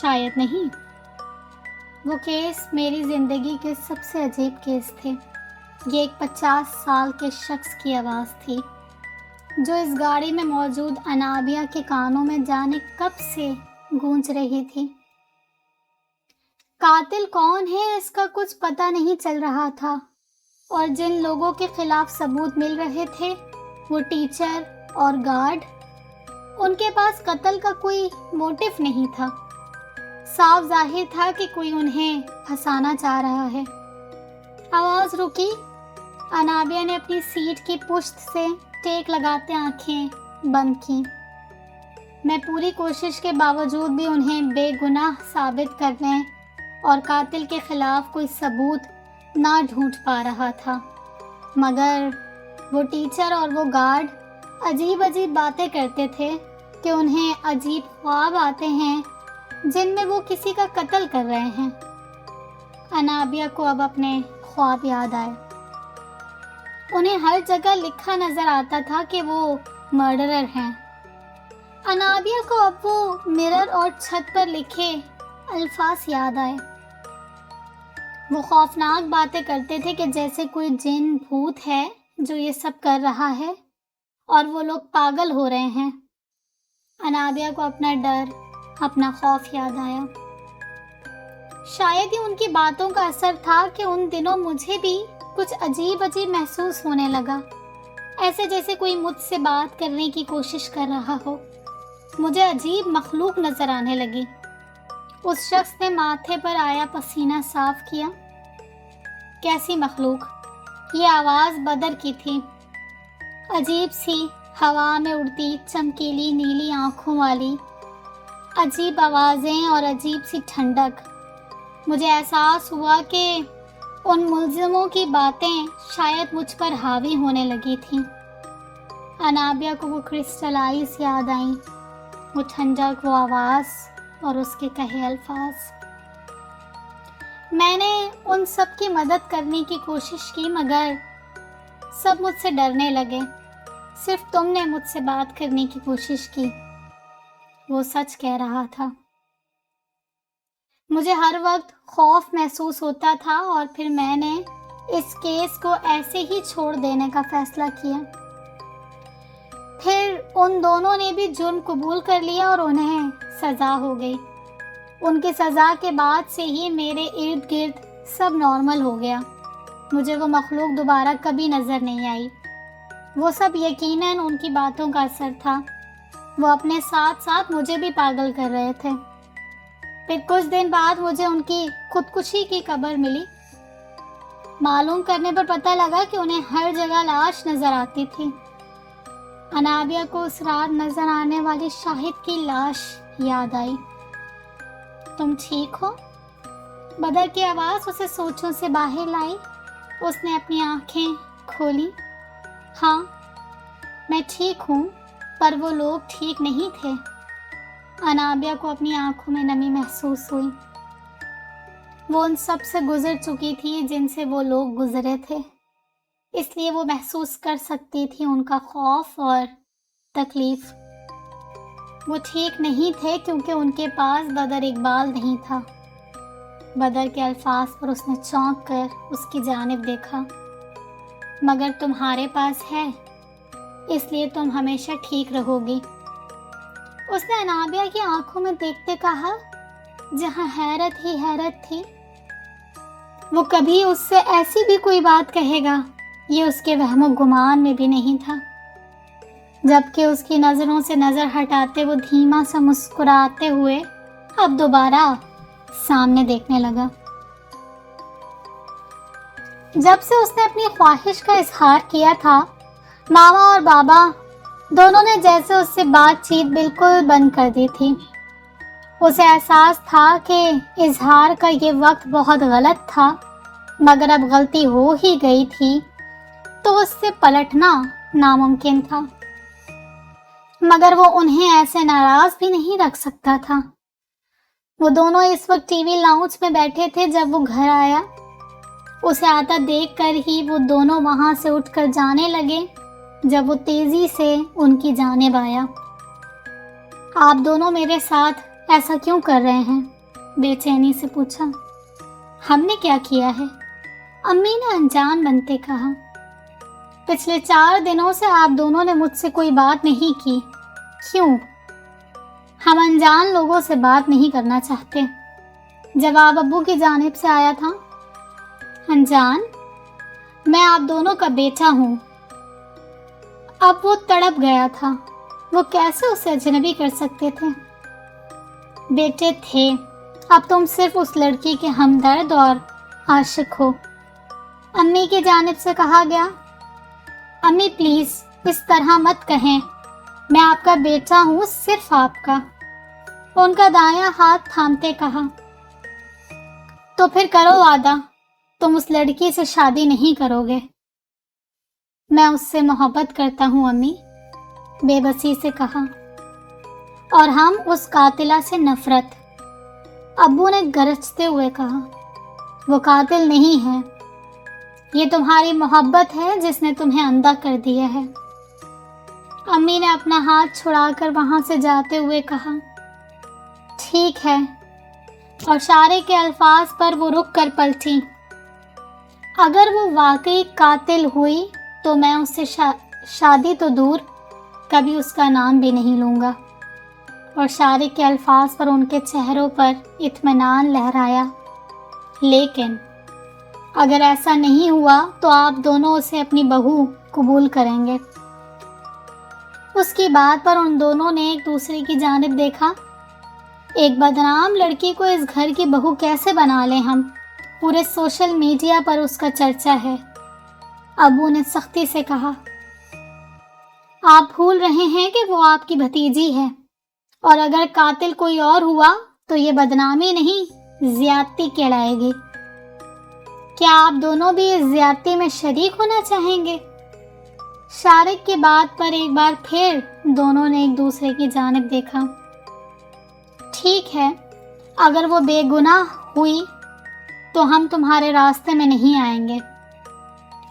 شاید نہیں۔ وہ کیس میری زندگی کے سب سے عجیب کیس تھے۔ یہ ایک 50 سال کے شخص کی آواز تھی جو اس گاڑی میں موجود انابیہ کے کانوں میں جانے کب سے گونج رہی تھی۔ قاتل کون ہے اس کا کچھ پتہ نہیں چل رہا تھا، اور جن لوگوں کے خلاف ثبوت مل رہے تھے وہ ٹیچر اور گارڈ، ان کے پاس قتل کا کوئی موٹیو نہیں تھا۔ صاف ظاہر تھا کہ کوئی انہیں پھنسانا چاہ رہا ہے۔ آواز رکی۔ انابیہ نے اپنی سیٹ کی پشت سے ٹیک لگاتے آنکھیں بند کیں۔ میں پوری کوشش کے باوجود بھی انہیں بے گناہ ثابت کرنے اور قاتل کے خلاف کوئی ثبوت نہ ڈھونڈ پا رہا تھا، مگر وہ ٹیچر اور وہ گارڈ عجیب عجیب باتیں کرتے تھے کہ انہیں عجیب خواب آتے ہیں جن میں وہ کسی کا قتل کر رہے ہیں۔ انابیہ کو اب اپنے خواب یاد آئے۔ انہیں ہر جگہ لکھا نظر آتا تھا کہ وہ مرڈرر ہیں۔ انابیہ کو اب وہ مرر اور چھت پر لکھے الفاظ یاد آئے۔ وہ خوفناک باتیں کرتے تھے کہ جیسے کوئی جن بھوت ہے جو یہ سب کر رہا ہے اور وہ لوگ پاگل ہو رہے ہیں۔ انابیہ کو اپنا ڈر، اپنا خوف یاد آیا۔ شاید ہی ان کی باتوں کا اثر تھا کہ ان دنوں مجھے بھی کچھ عجیب عجیب محسوس ہونے لگا، ایسے جیسے کوئی مجھ سے بات کرنے کی کوشش کر رہا ہو۔ مجھے عجیب مخلوق نظر آنے لگی۔ اس شخص نے ماتھے پر آیا پسینہ صاف کیا۔ کیسی مخلوق؟ یہ آواز بدر کی تھی، عجیب سی ہوا میں اڑتی چمکیلی نیلی آنکھوں والی، عجیب آوازیں اور عجیب سی ٹھنڈک۔ مجھے احساس ہوا کہ ان ملزموں کی باتیں شاید مجھ پر حاوی ہونے لگی تھیں۔ انابیہ کو وہ کرسٹل آئیز یاد آئیں، وہ ٹھنڈک، وہ آواز اور اس کے کہے الفاظ۔ میں نے ان سب کی مدد کرنے کی کوشش کی، مگر سب مجھ سے ڈرنے لگے۔ صرف تم نے مجھ سے بات کرنے کی کوشش کی۔ وہ سچ کہہ رہا تھا۔ مجھے ہر وقت خوف محسوس ہوتا تھا اور پھر میں نے اس کیس کو ایسے ہی چھوڑ دینے کا فیصلہ کیا۔ پھر ان دونوں نے بھی جرم قبول کر لیا اور انہیں سزا ہو گئی۔ ان کی سزا کے بعد سے ہی میرے ارد گرد سب نارمل ہو گیا۔ مجھے وہ مخلوق دوبارہ کبھی نظر نہیں آئی۔ وہ سب یقیناً ان کی باتوں کا اثر تھا۔ وہ اپنے ساتھ ساتھ مجھے بھی پاگل کر رہے تھے۔ پھر کچھ دن بعد مجھے ان کی خودکشی کی خبر ملی۔ معلوم کرنے پر پتہ لگا کہ انہیں ہر جگہ لاش نظر آتی تھی۔ انابیہ کو اس رات نظر آنے والی شاہد کی لاش یاد آئی۔ تم ٹھیک ہو؟ بدر کی آواز اسے سوچوں سے باہر لائی۔ اس نے اپنی آنکھیں کھولی۔ ہاں، میں ٹھیک ہوں، پر وہ لوگ ٹھیک نہیں تھے۔ انابیہ کو اپنی آنکھوں میں نمی محسوس ہوئی۔ وہ ان سب سے گزر چکی تھی جن سے وہ لوگ گزرے تھے، اس لیے وہ محسوس کر سکتی تھی ان کا خوف اور تکلیف۔ وہ ٹھیک نہیں تھے کیونکہ ان کے پاس بدر اقبال نہیں تھا۔ بدر کے الفاظ پر اس نے چونک کر اس کی جانب دیکھا۔ مگر تمہارے پاس ہے، اس لیے تم ہمیشہ ٹھیک رہو گی۔ اس نے انابیہ کی آنکھوں میں دیکھتے کہا، جہاں حیرت ہی حیرت تھی۔ وہ کبھی اس سے ایسی بھی کوئی بات کہے گا، یہ اس کے وہم و گمان میں بھی نہیں تھا۔ جبکہ اس کی نظروں سے نظر ہٹاتے وہ دھیما سا مسکراتے ہوئے اب دوبارہ سامنے دیکھنے لگا۔ جب سے اس نے اپنی خواہش کا اظہار کیا تھا، ماما اور بابا دونوں نے جیسے اس سے بات چیت بالکل بند کر دی تھی۔ اسے احساس تھا کہ اظہار کا یہ وقت بہت غلط تھا، مگر اب غلطی ہو ہی گئی تھی تو اس سے پلٹنا ناممکن تھا۔ مگر وہ انہیں ایسے ناراض بھی نہیں رکھ سکتا تھا۔ وہ دونوں اس وقت ٹی وی لاؤنج میں بیٹھے تھے جب وہ گھر آیا۔ اسے آتا دیکھ کر ہی وہ دونوں وہاں سے اٹھ کر جانے لگے جب وہ تیزی سے ان کی جانب آیا۔ آپ دونوں میرے ساتھ ایسا کیوں کر رہے ہیں؟ بے چینی سے پوچھا۔ ہم نے کیا کیا ہے؟ امی نے انجان بنتے کہا۔ پچھلے 4 دنوں سے آپ دونوں نے مجھ سے کوئی بات نہیں کی، کیوں؟ ہم انجان لوگوں سے بات نہیں کرنا چاہتے۔ جواب ابو کی جانب سے آیا تھا۔ انجان، میں آپ دونوں کا بیٹا ہوں۔ اب وہ تڑپ گیا تھا، وہ کیسے اسے اجنبی کر سکتے تھے؟ بیٹے تھے، اب تم صرف اس لڑکی کے ہمدرد اور عاشق ہو، امی کی جانب سے کہا گیا۔ امی پلیز اس طرح مت کہیں، میں آپ کا بیٹا ہوں، صرف آپ کا۔ ان کا دایاں ہاتھ تھامتے کہا۔ تو پھر کرو وعدہ، تم اس لڑکی سے شادی نہیں کرو گے۔ میں اس سے محبت کرتا ہوں امی، بے بسی سے کہا۔ اور ہم اس قاتلہ سے نفرت، ابو نے گرجتے ہوئے کہا۔ وہ قاتل نہیں ہے، یہ تمہاری محبت ہے جس نے تمہیں اندھا کر دیا ہے۔ امی نے اپنا ہاتھ چھڑا کر وہاں سے جاتے ہوئے کہا۔ ٹھیک ہے، اور شارق کے الفاظ پر وہ رک کر پلٹی۔ اگر وہ واقعی قاتل ہوئی تو میں اس سے شادی تو دور، کبھی اس کا نام بھی نہیں لوں گا۔ اور شارق کے الفاظ پر ان کے چہروں پر اطمینان لہرایا۔ لیکن اگر ایسا نہیں ہوا تو آپ دونوں اسے اپنی بہو قبول کریں گے۔ اس کی بات پر ان دونوں نے ایک دوسرے کی جانب دیکھا۔ ایک بدنام لڑکی کو اس گھر کی بہو کیسے بنا لیں ہم؟ پورے سوشل میڈیا پر اس کا چرچا ہے۔ ابو نے سختی سے کہا۔ آپ بھول رہے ہیں کہ وہ آپ کی بھتیجی ہے، اور اگر قاتل کوئی اور ہوا تو یہ بدنامی نہیں، زیادتی کہلائے گی۔ کیا آپ دونوں بھی اس زیادتی میں شریک ہونا چاہیں گے؟ شارق کی بات پر ایک بار پھر دونوں نے ایک دوسرے کی جانب دیکھا۔ ٹھیک ہے، اگر وہ بے گناہ ہوئی تو ہم تمہارے راستے میں نہیں آئیں گے۔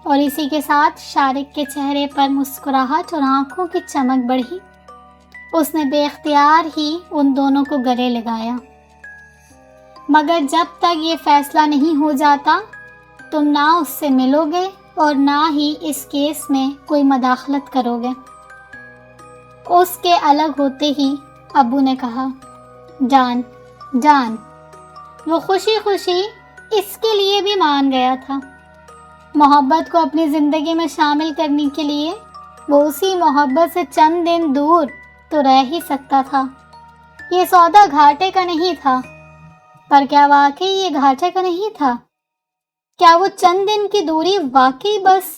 اور اسی کے ساتھ شارق کے چہرے پر مسکراہٹ اور آنکھوں کی چمک بڑھی۔ اس نے بے اختیار ہی ان دونوں کو گلے لگایا۔ مگر جب تک یہ فیصلہ نہیں ہو جاتا، تم نہ اس سے ملو گے اور نہ ہی اس کیس میں کوئی مداخلت کرو گے۔ اس کے الگ ہوتے ہی ابو نے کہا۔ ڈان، وہ خوشی خوشی اس کے لیے بھی مان گیا تھا۔ محبت کو اپنی زندگی میں شامل کرنے کے لیے وہ اسی محبت سے چند دن دور تو رہ ہی سکتا تھا۔ یہ سودا گھاٹے کا نہیں تھا، پر کیا واقعی یہ گھاٹے کا نہیں تھا؟ کیا وہ چند دن کی دوری واقعی بس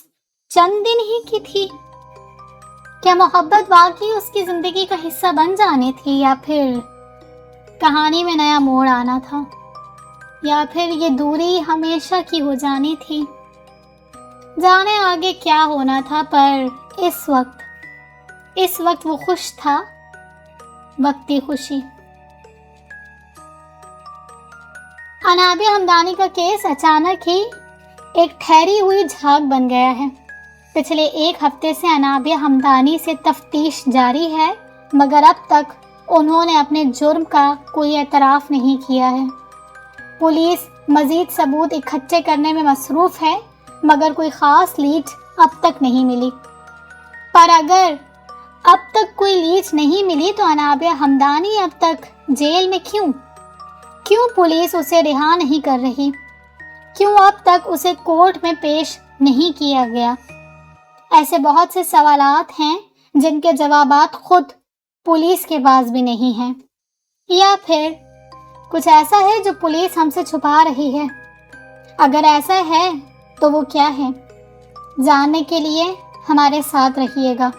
چند دن ہی کی تھی؟ کیا محبت واقعی اس کی زندگی کا حصہ بن جانی تھی، یا پھر کہانی میں نیا موڑ آنا تھا، یا پھر یہ دوری ہمیشہ کی ہو جانی تھی؟ جانے آگے کیا ہونا تھا، پر اس وقت وہ خوش تھا، وقتی خوشی۔ انابیہ ہمدانی کا کیس اچانک ہی ایک ٹھہری ہوئی جھاگ بن گیا ہے۔ پچھلے 1 ہفتے سے انابیہ ہمدانی سے تفتیش جاری ہے، مگر اب تک انہوں نے اپنے جرم کا کوئی اعتراف نہیں کیا ہے۔ پولیس مزید ثبوت اکٹھے کرنے میں مصروف ہے، مگر کوئی خاص لیڈ اب تک نہیں ملی۔ پر اگر اب تک کوئی لیڈ نہیں ملی تو انابیہ ہمدانی اب تک جیل میں کیوں پولیس اسے رہا نہیں کر رہی؟ کیوں اب تک اسے کورٹ میں پیش نہیں کیا گیا؟ ایسے بہت سے سوالات ہیں جن کے جوابات خود پولیس کے پاس بھی نہیں ہیں، یا پھر کچھ ایسا ہے جو پولیس ہم سے چھپا رہی ہے۔ اگر ایسا ہے تو وہ کیا ہے؟ جاننے کے لیے ہمارے ساتھ رہیے گا۔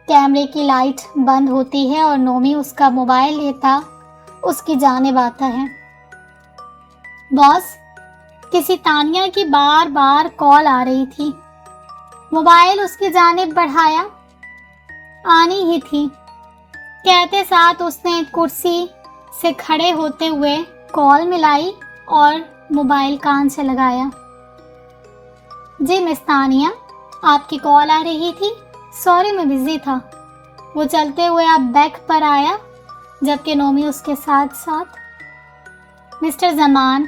کیمرے کی لائٹ بند ہوتی ہے اور نومی اس کا موبائل لیتا اس کی جانب آتا ہے۔ باس، کسی تانیہ کی بار بار کال آ رہی تھی۔ موبائل اس کی جانب بڑھایا۔ آنی ہی تھی۔ کہتے ساتھ اس نے کرسی سے کھڑے ہوتے ہوئے کال ملائی اور موبائل کان سے لگایا۔ جی مس تانیہ، آپ کی کال آ رہی تھی، سوری میں بزی تھا۔ وہ چلتے ہوئے اب بیک پر آیا، جبکہ نومی اس کے ساتھ ساتھ۔ مسٹر زمان،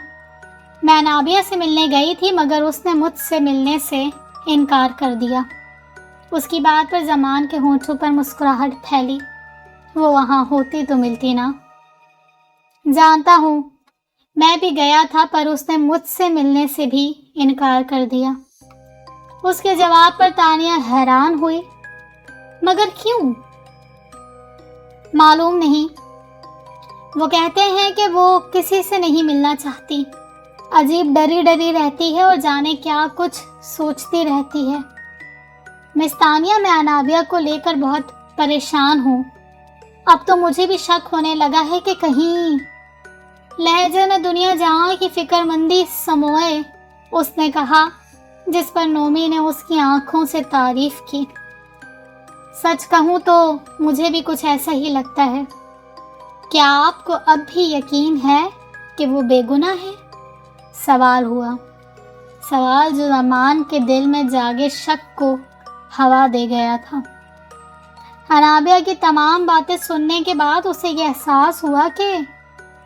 میں انابیہ سے ملنے گئی تھی مگر اس نے مجھ سے ملنے سے انکار کر دیا۔ اس کی بات پر زمان کے ہونٹوں پر مسکراہٹ پھیلی۔ وہ وہاں ہوتی تو ملتی نا۔ جانتا ہوں، میں بھی گیا تھا پر اس نے مجھ سے ملنے سے بھی انکار کر دیا۔ اس کے جواب پر تانیہ حیران ہوئی۔ مگر کیوں؟ معلوم نہیں۔ وہ کہتے ہیں کہ وہ کسی سے نہیں ملنا چاہتی، عجیب ڈری ڈری رہتی ہے اور جانے کیا کچھ سوچتی رہتی ہے۔ مس تانیہ، میں انابیہ کو لے کر بہت پریشان ہوں۔ اب تو مجھے بھی شک ہونے لگا ہے کہ کہیں لہجے میں دنیا جہاں کی فکر مندی سموئے، اس نے کہا، جس پر نومی نے اس کی آنکھوں سے تعریف کی۔ سچ کہوں تو مجھے بھی کچھ ایسا ہی لگتا ہے۔ کیا آپ کو اب بھی یقین ہے کہ وہ بے گناہ ہے؟ سوال ہوا، سوال جو زمان کے دل میں جاگے شک کو ہوا دے گیا تھا۔ انابیہ کی تمام باتیں سننے کے بعد اسے یہ احساس ہوا کہ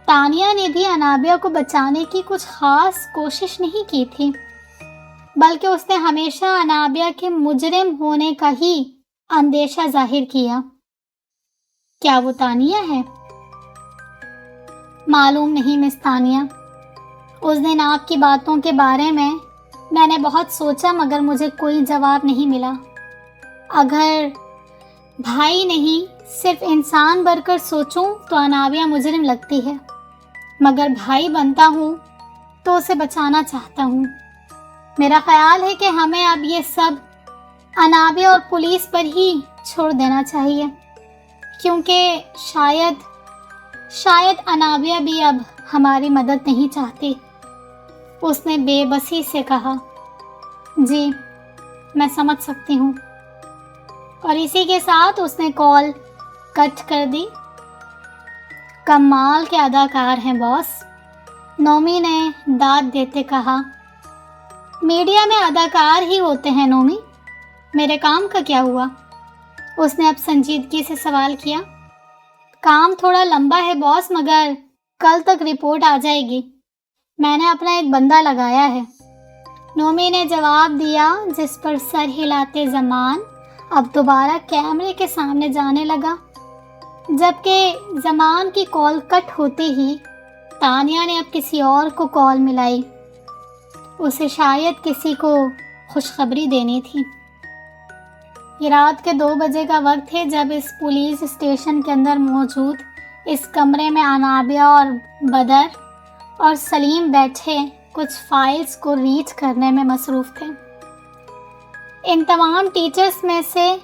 تانیہ نے بھی انابیہ کو بچانے کی کچھ خاص کوشش نہیں کی تھی، بلکہ اس نے ہمیشہ انابیہ کے مجرم ہونے کا ہی اندیشہ ظاہر کیا۔ کیا وہ تانیہ ہے؟ معلوم نہیں مس تانیہ۔ اس دن آپ کی باتوں کے بارے میں نے بہت سوچا مگر مجھے کوئی جواب نہیں ملا۔ اگر بھائی نہیں صرف انسان بن کر سوچوں تو انابیہ مجرم لگتی ہے، مگر بھائی بنتا ہوں تو اسے بچانا چاہتا ہوں۔ میرا خیال ہے کہ ہمیں اب یہ سب انابیہ اور پولیس پر ہی چھوڑ دینا چاہیے، کیونکہ شاید انابیہ بھی اب ہماری مدد نہیں چاہتی۔ اس نے بے بسی سے کہا۔ جی، میں سمجھ سکتی ہوں۔ اور اسی کے ساتھ اس نے کال کٹ کر دی۔ کمال کے اداکار ہیں باس، نومی نے داد دیتے کہا۔ میڈیا میں اداکار ہی ہوتے ہیں نومی، میرے کام کا کیا ہوا؟ اس نے اب سنجیدگی سے سوال کیا۔ کام تھوڑا لمبا ہے باس، مگر کل تک رپورٹ آ جائے گی۔ میں نے اپنا ایک بندہ لگایا ہے، نومی نے جواب دیا، جس پر سر ہلاتے زمان اب دوبارہ کیمرے کے سامنے جانے لگا۔ جبکہ زمان کی کال کٹ ہوتے ہی تانیہ نے اب کسی اور کو کال ملائی۔ اسے شاید کسی کو خوشخبری دینی تھی۔ یہ رات کے 2 بجے کا وقت ہے جب اس پولیس اسٹیشن کے اندر موجود اس کمرے میں انابیہ اور بدر اور سلیم بیٹھے کچھ فائلز کو ریڈ کرنے میں مصروف تھے۔ ان تمام ٹیچرز میں سے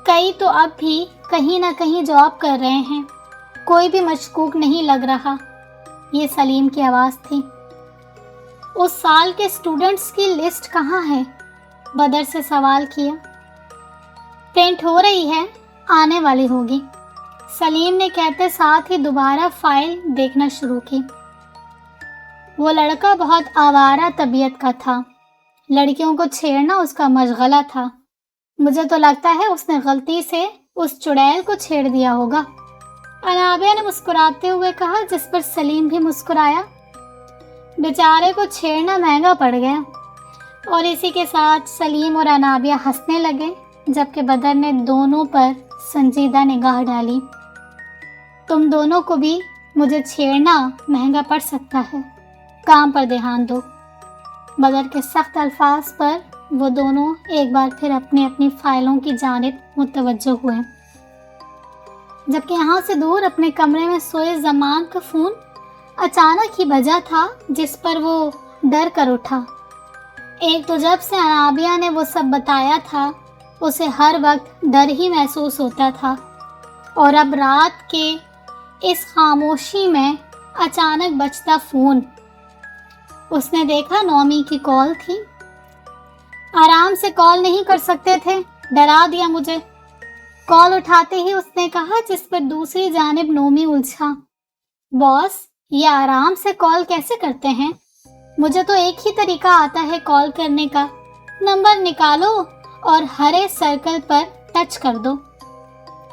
کئی تو اب بھی کہیں نہ کہیں جاب کر رہے ہیں، کوئی بھی مشکوک نہیں لگ رہا۔ یہ سلیم کی آواز تھی۔ اس سال کے اسٹوڈنٹس کی لسٹ کہاں ہے؟ بدر سے سوال کیا۔ پرنٹ ہو رہی ہے، آنے والی ہوگی، سلیم نے کہتے ساتھ ہی دوبارہ فائل دیکھنا شروع کی۔ وہ لڑکا بہت آوارہ طبیعت کا تھا، لڑکیوں کو چھیڑنا اس کا مشغلہ تھا۔ مجھے تو لگتا ہے اس نے غلطی سے اس چڑیل کو چھیڑ دیا ہوگا، انابیہ نے مسکراتے ہوئے کہا، جس پر سلیم بھی مسکرایا۔ بیچارے کو چھیڑنا مہنگا پڑ گیا۔ اور اسی کے ساتھ سلیم اور انابیہ ہنسنے لگے، جبکہ بدر نے دونوں پر سنجیدہ نگاہ ڈالی۔ تم دونوں کو بھی مجھے چھیڑنا مہنگا پڑ سکتا ہے، کام پر دھیان دو۔ بدر کے سخت الفاظ پر وہ دونوں ایک بار پھر اپنی اپنی فائلوں کی جانب متوجہ ہوئے، جبکہ یہاں سے دور اپنے کمرے میں سوئے زمان کا فون اچانک ہی بجا تھا، جس پر وہ ڈر کر اٹھا۔ ایک تو جب سے انابیہ نے وہ سب بتایا تھا اسے ہر وقت ڈر ہی محسوس ہوتا تھا، اور اب رات کے اس خاموشی میں اچانک بجتا فون۔ اس نے دیکھا نومی کی کال تھی۔ آرام سے کال نہیں کر سکتے تھے، ڈرا دیا مجھے۔ کال اٹھاتے ہی اس نے کہا، جس پر دوسری جانب نومی الجھا۔ باس، یہ آرام سے کال کیسے کرتے ہیں؟ مجھے تو ایک ہی طریقہ آتا ہے کال کرنے کا، نمبر نکالو اور ہرے سرکل پر ٹچ کر دو۔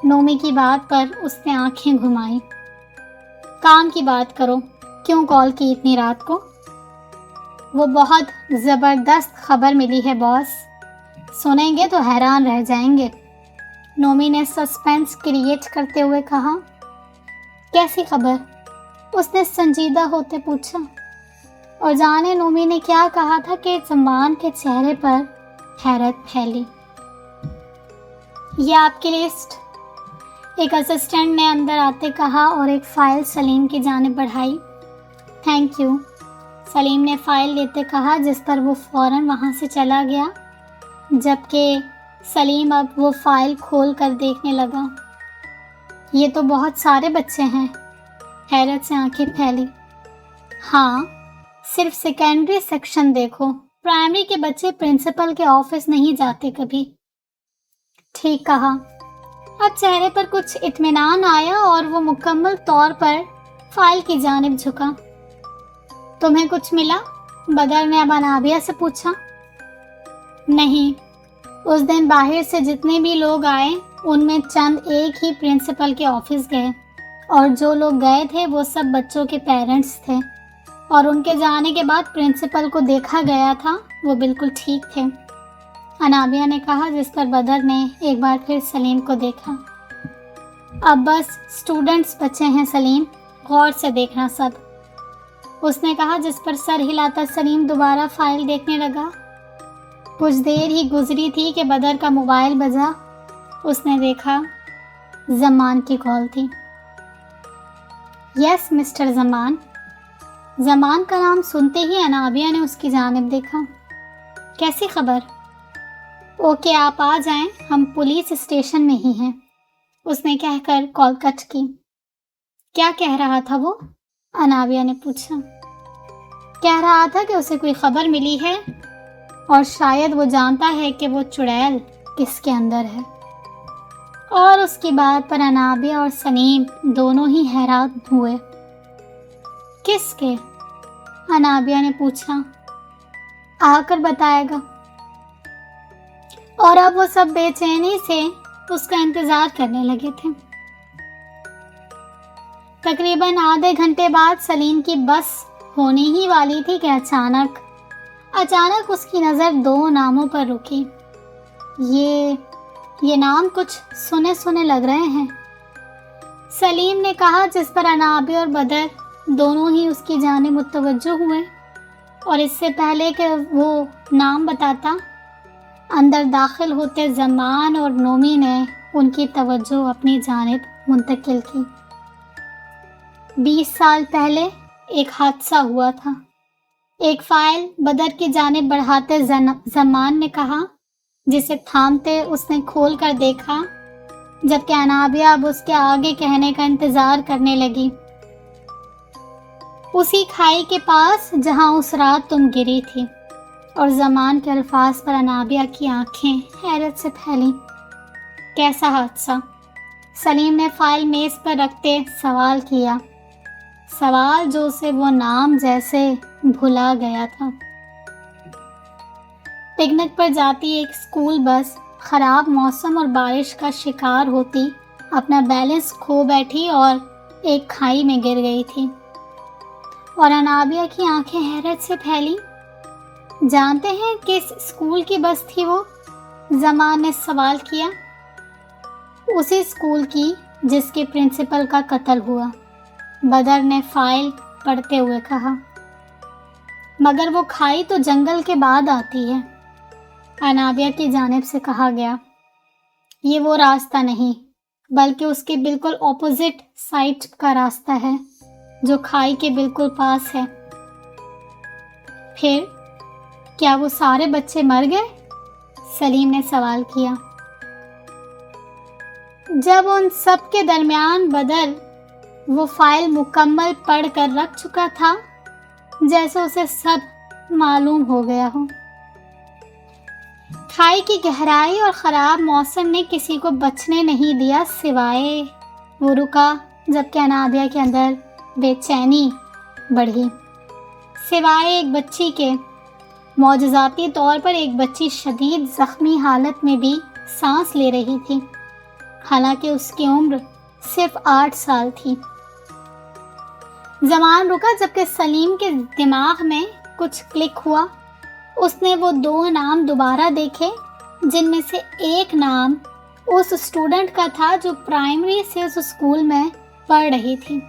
نومی کی بات پر اس نے آنکھیں گھمائی۔ کام کی بات کرو، کیوں کال کی اتنی رات کو؟ وہ بہت زبردست خبر ملی ہے باس، سنیں گے تو حیران رہ جائیں گے۔ نومی نے سسپینس کریٹ کرتے ہوئے کہا۔ کیسی خبر؟ اس نے سنجیدہ ہوتے پوچھا، اور جانے نومی نے کیا کہا تھا کہ زمان کے چہرے پر حیرت پھیلی۔ یہ آپ کی لسٹ، ایک اسسٹنٹ نے اندر آتے کہا اور ایک فائل سلیم کی جانب بڑھائی۔ تھینک یو، سلیم نے فائل لیتے کہا، جس پر وہ فوراً وہاں سے چلا گیا، جبکہ سلیم اب وہ فائل کھول کر دیکھنے لگا۔ یہ تو بہت سارے بچے ہیں، حیرت سے آنکھیں پھیلی۔ ہاں، صرف سیکنڈری سیکشن دیکھو، پرائمری کے بچے پرنسپل کے آفس نہیں جاتے کبھی۔ ٹھیک کہا۔ اب چہرے پر کچھ اطمینان آیا اور وہ مکمل طور پر فائل کی جانب جھکا۔ تمہیں کچھ ملا؟ بدر نے اب انابیہ سے پوچھا۔ نہیں، اس دن باہر سے جتنے بھی لوگ آئے ان میں چند ایک ہی پرنسپل کے آفس گئے، اور جو لوگ گئے تھے وہ سب بچوں کے پیرنٹس تھے، اور ان کے جانے کے بعد پرنسپل کو دیکھا گیا تھا، وہ بالکل ٹھیک تھے، انابیہ نے کہا، جس پر بدر نے ایک بار پھر سلیم کو دیکھا۔ اب بس اسٹوڈنٹس بچے ہیں سلیم، غور سے دیکھنا سب، اس نے کہا، جس پر سر ہلاتا سلیم دوبارہ فائل دیکھنے لگا۔ کچھ دیر ہی گزری تھی کہ بدر کا موبائل بجا۔ اس نے دیکھا زمان کی کال تھی۔ یس مسٹر زمان۔ زمان کا نام سنتے ہی انابیہ نے اس کی جانب دیکھا۔ کیسی خبر؟ اوکے، آپ آ جائیں، ہم پولیس اسٹیشن میں ہی ہیں، اس نے کہہ کر کال کٹ کی۔ کیا کہہ رہا تھا وہ؟ انابیہ نے پوچھا۔ کہہ رہا تھا کہ اسے کوئی خبر ملی ہے، اور شاید وہ جانتا ہے کہ وہ چڑیل کس کے اندر ہے۔ اور اس کی بات پر انابیہ اور سلیم دونوں ہی حیران ہوئے۔ کس کے؟ انابیہ نے پوچھا۔ آ کر بتائے گا۔ اور اب وہ سب بے چینی سے اس کا انتظار کرنے لگے تھے۔ تقریباً آدھے گھنٹے بعد سلیم کی بس ہونے ہی والی تھی کہ اچانک اس کی نظر دو ناموں پر رکی۔ یہ نام کچھ سنے لگ رہے ہیں، سلیم نے کہا، جس پر انابیہ اور بدر دونوں ہی اس کی جانب متوجہ ہوئے، اور اس سے پہلے کہ وہ نام بتاتا، اندر داخل ہوتے زمان اور نومی نے ان کی توجہ اپنی جانب منتقل کی۔ 20 سال پہلے ایک حادثہ ہوا تھا، ایک فائل بدر کی جانب بڑھاتے زمان نے کہا، جسے تھامتے اس نے کھول کر دیکھا، جبکہ انابیہ اب اس کے آگے کہنے کا انتظار کرنے لگی۔ اسی کھائی کے پاس جہاں اس رات تم گری تھی۔ اور زمان کے الفاظ پر انابیہ کی آنکھیں حیرت سے پھیلیں۔ کیسا حادثہ؟ سلیم نے فائل میز پر رکھتے سوال کیا، سوال جو اسے وہ نام جیسے بھلا گیا تھا۔ پکنک پر جاتی ایک اسکول بس خراب موسم اور بارش کا شکار ہوتی اپنا بیلنس کھو بیٹھی اور ایک کھائی میں گر گئی تھی، اور انابیہ کی آنکھیں حیرت سے پھیلی۔ جانتے ہیں کس اسکول کی بس تھی وہ؟ زمان نے سوال کیا۔ اسی اسکول کی جس کے پرنسپل کا قتل ہوا، بدر نے فائل پڑھتے ہوئے کہا۔ مگر وہ کھائی تو جنگل کے بعد آتی ہے، انابیہ کی جانب سے کہا گیا۔ یہ وہ راستہ نہیں، بلکہ اس کے بالکل اپوزٹ سائڈ کا راستہ ہے، جو کھائی کے بالکل پاس ہے۔ پھر کیا وہ سارے بچے مر گئے؟ سلیم نے سوال کیا۔ جب ان سب کے درمیان بدر وہ فائل مکمل پڑھ کر رکھ چکا تھا، جیسے اسے سب معلوم ہو گیا ہو۔ کھائی کی گہرائی اور خراب موسم نے کسی کو بچنے نہیں دیا سوائے وہ رکا جبکہ انابیہ کے اندر بے چینی بڑھی، سوائے ایک بچی کے۔ معجزاتی طور پر ایک بچی شدید زخمی حالت میں بھی سانس لے رہی تھی، حالانکہ اس کی عمر صرف 8 سال تھی۔ زمان رکا جبکہ سلیم کے دماغ میں کچھ کلک ہوا۔ اس نے وہ 2 نام دوبارہ دیکھے، جن میں سے ایک نام اس اسٹوڈنٹ کا تھا جو پرائمری سے اس اسکول میں پڑھ رہی تھی،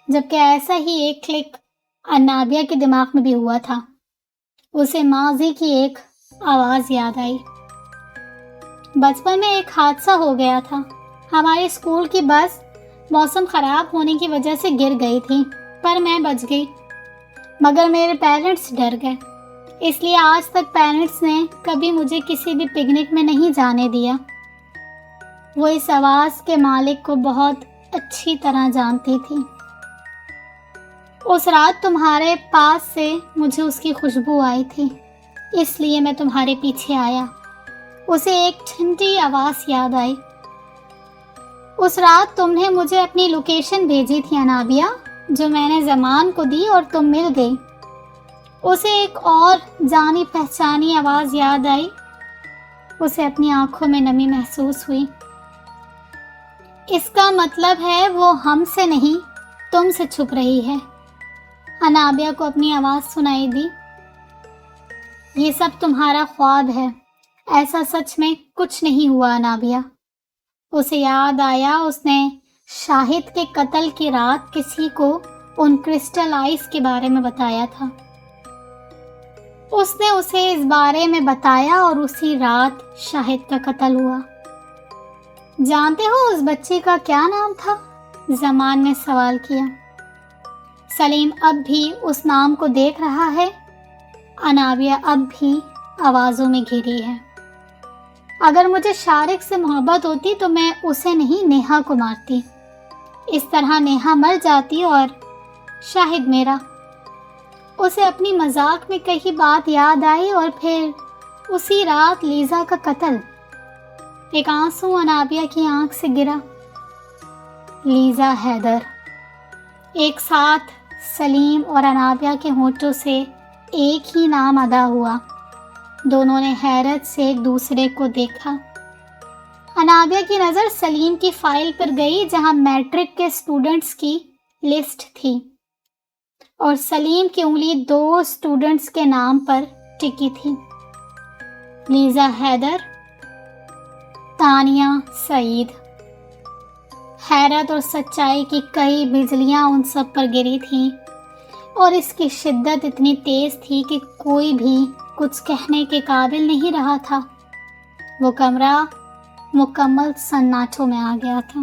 جبکہ ایسا ہی ایک کلک انابیہ کے دماغ میں بھی ہوا تھا۔ اسے ماضی کی ایک آواز یاد آئی۔ بچپن میں ایک حادثہ ہو گیا تھا۔ ہماری اسکول کی بس موسم خراب ہونے کی وجہ سے گر گئی تھی، پر میں بچ گئی، مگر میرے پیرنٹس ڈر گئے۔ اس لیے آج تک پیرنٹس نے کبھی مجھے کسی بھی پکنک میں نہیں جانے دیا۔ وہ اس آواز کے مالک کو بہت اچھی طرح جانتی تھی۔ اس رات تمہارے پاس سے مجھے اس کی خوشبو آئی تھی، اس لیے میں تمہارے پیچھے آیا۔ اسے ایک ٹھنڈی آواز یاد آئی۔ اس رات تم نے مجھے اپنی لوکیشن بھیجی تھی انابیہ، جو میں نے زمان کو دی اور تم مل گئی۔ اسے ایک اور جانی پہچانی آواز یاد آئی۔ اسے اپنی آنکھوں میں نمی محسوس ہوئی۔ اس کا مطلب ہے وہ ہم سے نہیں تم سے چھپ رہی ہے۔ انابیہ کو اپنی آواز سنائی دی۔ یہ سب تمہارا خواب ہے، ایسا سچ میں کچھ نہیں ہوا انابیہ۔ اسے یاد آیا اس نے شاہد کے قتل کی رات کسی کو ان کرسٹل آئس کے بارے میں بتایا تھا۔ اس نے اسے اس بارے میں بتایا اور اسی رات شاہد کا قتل ہوا۔ جانتے ہو اس بچی کا کیا نام تھا؟ زمان نے سوال کیا۔ سلیم اب بھی اس نام کو دیکھ رہا ہے۔ انابیہ اب بھی آوازوں میں گھری ہے۔ اگر مجھے شارق سے محبت ہوتی تو میں اسے نہیں نیہا کو مارتی۔ اس طرح نیہا مر جاتی اور شاہد میرا۔ اسے اپنی مذاق میں کہی بات یاد آئی اور پھر اسی رات لیزا کا قتل۔ ایک آنسو انابیہ کی آنکھ سے گرا۔ لیزا حیدر۔ ایک ساتھ سلیم اور انابیہ کے ہونٹوں سے ایک ہی نام ادا ہوا۔ دونوں نے حیرت سے ایک دوسرے کو دیکھا۔ انابیہ کی نظر سلیم کی فائل پر گئی جہاں میٹرک کے اسٹوڈنٹس کی لسٹ تھی، اور سلیم کی انگلی 2 اسٹوڈنٹس کے نام پر ٹکی تھی، لیزا حیدر، تانیہ سعید۔ حیرت اور سچائی کی کئی بجلیاں ان سب پر گری تھیں، اور اس کی شدت اتنی تیز تھی کہ کوئی بھی کچھ کہنے کے قابل نہیں رہا تھا۔ وہ کمرہ مکمل سناٹوں میں آ گیا تھا۔